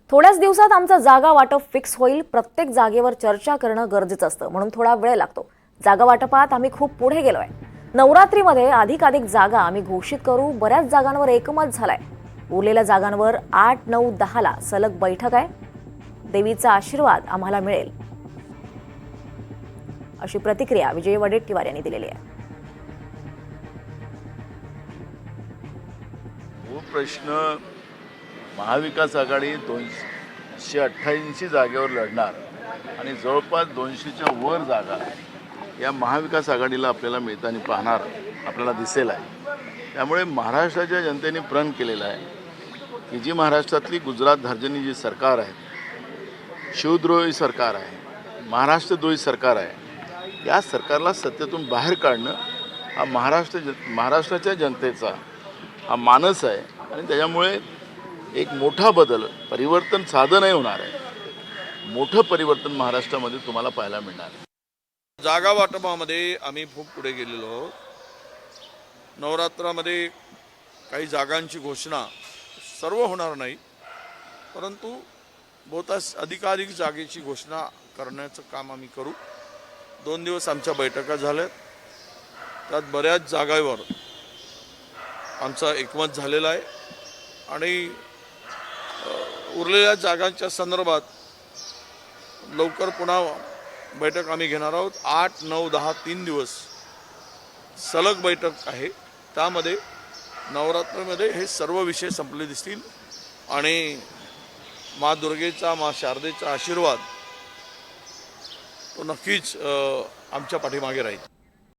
थोड्याच दिवसात आमचं जागा वाटप फिक्स होईल। प्रत्येक जागेवर चर्चा करणं गरजेचं असतं, म्हणून थोडा वेळ लागतो। जागा वाटपात आम्ही खूप पुढे गेलोय। नवरात्रीमध्ये अधिकाधिक जागा आम्ही घोषित करू। बऱ्याच जागांवर एकमत झालंय। उरलेल्या जागांवर 8, 9, 10 ला सलग बैठक आहे। देवीचा आशीर्वाद आम्हाला मिळेल, अशी प्रतिक्रिया विजय वडेट्टीवार यांनी दिलेली आहे। वो प्रश्न महाविकास आघाडी 288 जागेवर लढणार आणि जवळपास 200च्या वर जागा या महाविकास आघाडीला आपल्याला मिळताना पाहणार आपल्याला दिसेल आहे। त्यामुळे महाराष्ट्राच्या जनतेने प्रण केलेला आहे की जी महाराष्ट्रातली गुजरात धार्जिणी जी सरकार आहे, शिवद्रोही सरकार आहे, महाराष्ट्रद्रोही सरकार आहे, या सरकारला सत्तेतून बाहेर काढणं हा महाराष्ट्राच्या जनतेचा हा मानस आहे। आणि त्याच्यामुळे एक मोठा बदल, परिवर्तन साधं नाही होणार आहे, मोठं परिवर्तन महाराष्ट्रामध्ये तुम्हाला पाहायला मिळणार आहे। जागा वाटपामध्ये आम्ही खूप पुढे गेलेलो आहोत। नवरात्रामध्ये काही जागांची घोषणा सर्व होणार नाही, परंतु बहुतांश अधिकाधिक जागेची घोषणा करण्याचं काम आम्ही करू। 2 दिवस आमच्या बैठका झाल्यात, त्यात बऱ्याच जागांवर आमचा एकमत झालेला आहे आणि उरलेल्या जागांच्या संदर्भात लवकर पुन्हा बैठक आम्ही घेणार आहोत। 8, 9, 10 3 दिवस सलग बैठक आहे। त्यामध्ये नवरात्रामध्ये हे सर्व विषय संपले दिसतील आणि माँ दुर्गेचा, माँ शारदेचा आशीर्वाद तो नक्कीच आमच्या पाठीमागे राहील।